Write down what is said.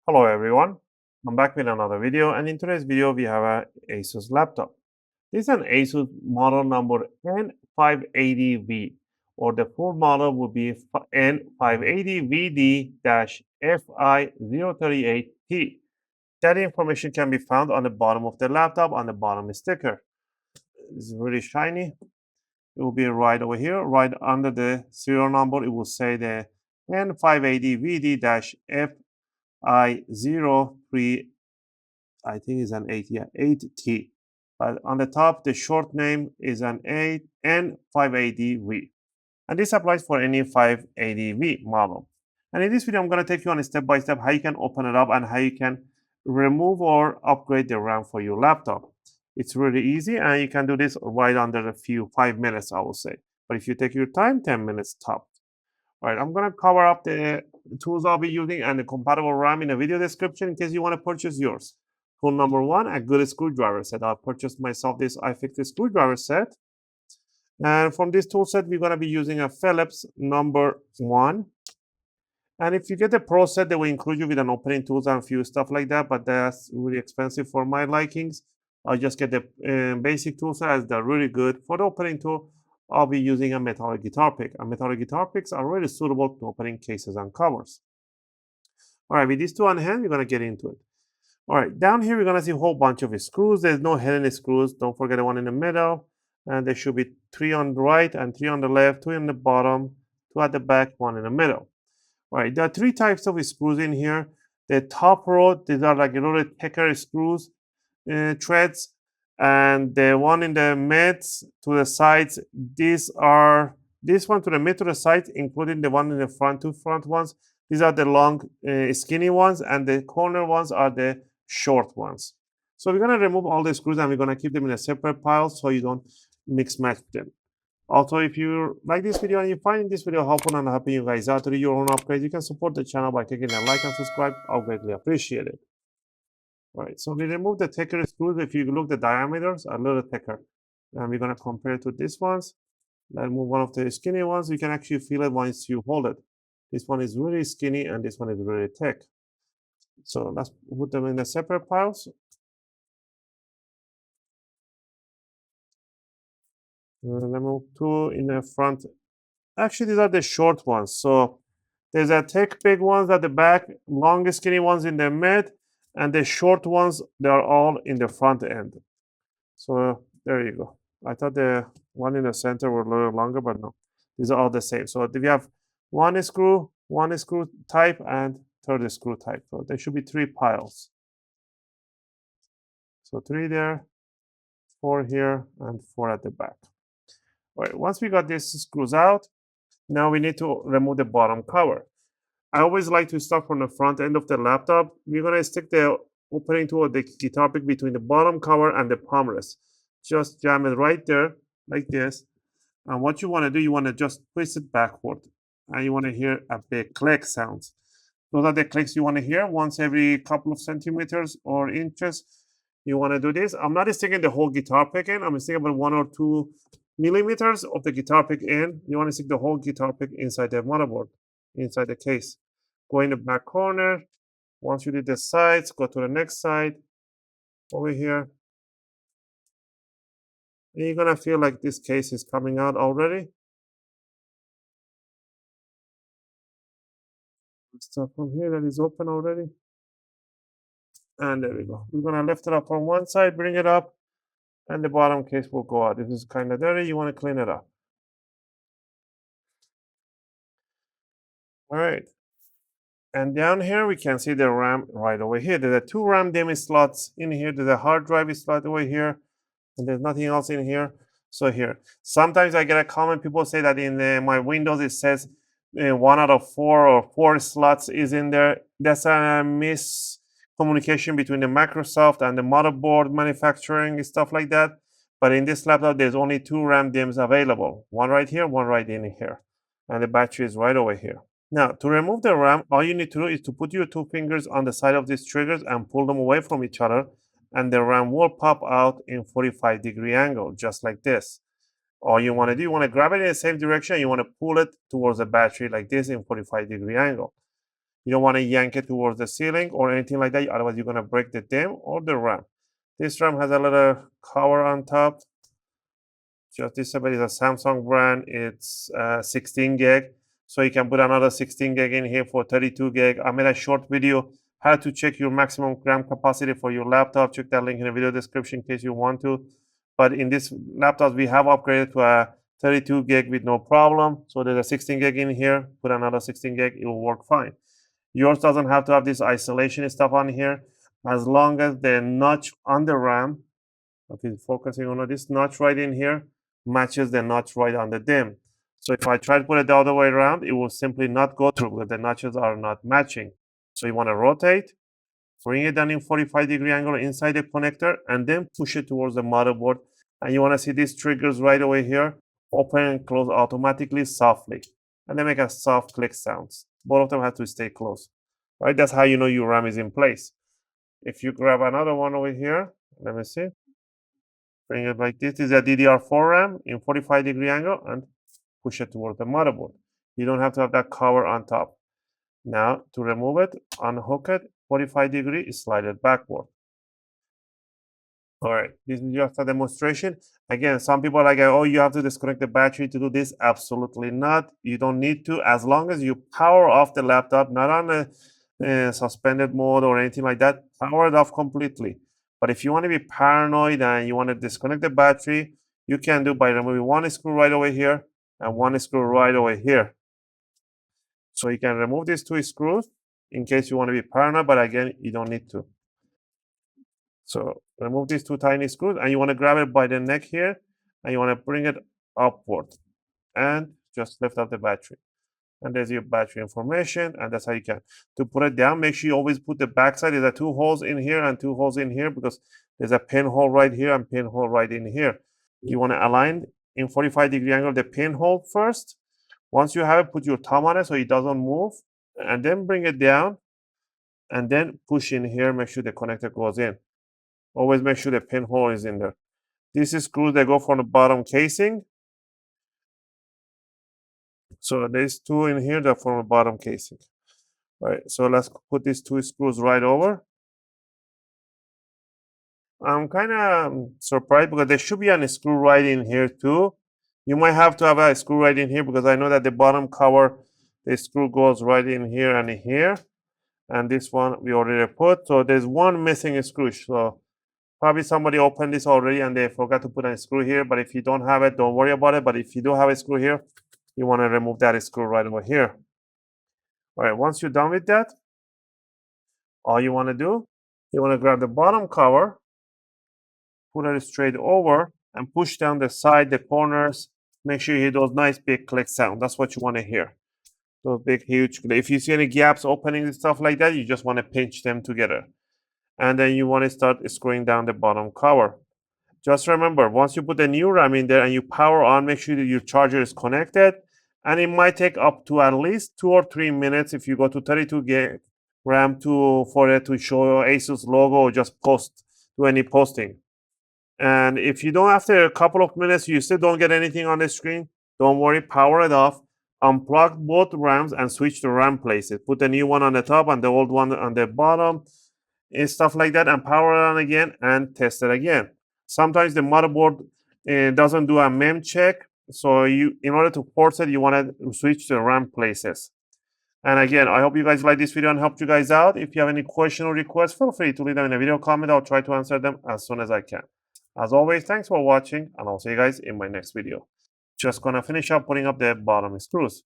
Hello everyone, I'm back with another video, and in today's video we have a ASUS laptop. This is an ASUS model number N580V, or the full model would be N580VD-FI038T. That information can be found on the bottom of the laptop on the bottom sticker. It's really shiny. It will be right over here, right under the serial number. It will say the N580VD-FI03, I think is an 8, yeah, 8T. But on the top, the short name is an N580V. And this applies for any 580V model. And in this video, I'm going to take you on a step-by-step how you can open it up and how you can remove or upgrade the RAM for your laptop. It's really easy, and you can do this right under a 5 minutes, I will say. But if you take your time, 10 minutes top. All right, I'm going to cover up the tools I'll be using and the compatible RAM in the video description in case you want to purchase yours. Tool number one, a good screwdriver set. I've purchased myself this iFixit screwdriver set. And from this tool set, we're going to be using a Phillips number 1. And if you get the Pro set, they will include you with an opening tools and a few stuff like that, but that's really expensive for my likings. I'll just get the basic tool set as they're really good. For the opening tool, I'll be using a metallic guitar pick. And metallic guitar picks are really suitable to opening cases and covers. All right, with these two on hand, we're going to get into it. All right, down here, we're going to see a whole bunch of screws. There's no hidden screws. Don't forget the one in the middle. And there should be 3 on the right and 3 on the left, 2 in the bottom, 2 at the back, 1 in the middle. All right, there are 3 types of screws in here. The top row, these are like a little thicker screws, threads. And the one in the mids to the sides, this one to the mid to the sides, including the one in the front, 2 front ones. These are the long, skinny ones, and the corner ones are the short ones. So we're going to remove all the screws and we're going to keep them in a separate pile so you don't mix match them. Also, if you like this video and you find this video helpful and helping you guys out to do your own upgrade, you can support the channel by clicking a like and subscribe. I'll greatly appreciate it. All right, so we remove the thicker screws. If you look, the diameters are a little thicker. And we're going to compare it to these ones. Let's move one of the skinny ones. You can actually feel it once you hold it. This one is really skinny and this one is really thick. So let's put them in the separate piles. Let me move 2 in the front. Actually, these are the short ones. So there's a thick, big ones at the back, long, skinny ones in the mid, and the short ones, they are all in the front end. So there you go. I thought the one in the center were a little longer, but no. These are all the same. So we have one screw type, and third screw type. So there should be 3 piles. So 3 there, 4 here, and 4 at the back. All right, once we got these screws out, now we need to remove the bottom cover. I always like to start from the front end of the laptop. We're going to stick the opening tool of the guitar pick between the bottom cover and the palm rest. Just jam it right there, like this. And what you want to do, you want to just twist it backward. And you want to hear a big click sounds. Those are the clicks you want to hear once every couple of centimeters or inches. You want to do this. I'm not sticking the whole guitar pick in. I'm sticking about 1 or 2 millimeters of the guitar pick in. You want to stick the whole guitar pick inside the motherboard, inside the case. Go in the back corner. Once you did the sides, go to the next side, over here. And you're going to feel like this case is coming out already. Stuff from here that is open already. And there we go. We're going to lift it up on one side, bring it up, and the bottom case will go out. This is kind of dirty. You want to clean it up. All right. And down here, we can see the RAM right over here. There's 2 RAM DIMM slots in here. There's a hard drive slot over here. And there's nothing else in here. So here. Sometimes I get a comment. People say that in my Windows, it says 1 out of 4 or 4 slots is in there. That's a miscommunication between the Microsoft and the motherboard manufacturing, stuff like that. But in this laptop, there's only 2 RAM DIMMs available. One right here, one right in here. And the battery is right over here. Now, to remove the RAM, all you need to do is to put your 2 fingers on the side of these triggers and pull them away from each other, and the RAM will pop out in 45-degree angle, just like this. All you want to do, you want to grab it in the same direction. You want to pull it towards the battery like this in 45-degree angle. You don't want to yank it towards the ceiling or anything like that. Otherwise, you're going to break the DIMM or the RAM. This RAM has a little cover on top. Just this is a Samsung brand. It's 16 gig. So you can put another 16 gig in here for 32 gig. I made a short video how to check your maximum RAM capacity for your laptop. Check that link in the video description in case you want to. But in this laptop, we have upgraded to a 32 gig with no problem. So there's a 16 gig in here. Put another 16 gig, it will work fine. Yours doesn't have to have this isolation stuff on here. As long as the notch on the RAM, okay, focusing on this notch right in here, matches the notch right on the DIMM. So if I try to put it the other way around, it will simply not go through because the notches are not matching. So you want to rotate, bring it down in 45-degree angle inside the connector, and then push it towards the motherboard. And you want to see these triggers right away here, open and close automatically softly. And they make a soft click sounds. Both of them have to stay closed. Right? That's how you know your RAM is in place. If you grab another one over here, let me see. Bring it like this. This is a DDR4 RAM in 45-degree angle and push it towards the motherboard. You don't have to have that cover on top. Now, to remove it, unhook it, 45-degree, slide it backward. All right, this is just a demonstration. Again, some people are like, oh, you have to disconnect the battery to do this. Absolutely not. You don't need to, as long as you power off the laptop, not on a suspended mode or anything like that, power it off completely. But if you want to be paranoid and you want to disconnect the battery, you can do by removing one screw right over here and one screw right over here. So you can remove these two screws in case you want to be paranoid, but again, you don't need to. So remove these two tiny screws and you want to grab it by the neck here and you want to bring it upward and just lift up the battery. And there's your battery information, and that's how you can. To put it down, make sure you always put the backside. There's 2 holes in here and 2 holes in here because there's a pinhole right here and pinhole right in here. You want to align in 45-degree angle the pinhole first. Once you have it, put your thumb on it so it doesn't move, and then bring it down, and then push in here. Make sure the connector goes in. Always make sure the pinhole is in there. These screws, they go from the bottom casing. So there's 2 in here that from the bottom casing. All right, so let's put these 2 screws right over. I'm kind of surprised because there should be a screw right in here too. You might have to have a screw right in here because I know that the bottom cover, the screw goes right in here and here. And this one we already put. So there's one missing screw. So probably somebody opened this already and they forgot to put a screw here. But if you don't have it, don't worry about it. But if you do have a screw here, you want to remove that screw right over here. All right, once you're done with that, all you want to do, you want to grab the bottom cover, put it straight over, and push down the side, the corners. Make sure you hear those nice big click sound. That's what you want to hear. Those big, huge. If you see any gaps opening and stuff like that, you just want to pinch them together. And then you want to start screwing down the bottom cover. Just remember, once you put the new RAM in there and you power on, make sure that your charger is connected. And it might take up to at least 2 or 3 minutes if you go to 32 gig RAM for it to show ASUS logo or just do any posting. And if you don't, after a couple of minutes, you still don't get anything on the screen, don't worry, power it off, unplug both RAMs and switch the RAM places. Put the new one on the top and the old one on the bottom and stuff like that, and power it on again and test it again. Sometimes the motherboard doesn't do a mem check. So in order to force it, you want to switch the RAM places. And again, I hope you guys like this video and helped you guys out. If you have any question or requests, feel free to leave them in a video comment. I'll try to answer them as soon as I can. As always, thanks for watching, and I'll see you guys in my next video. Just gonna finish up putting up the bottom screws.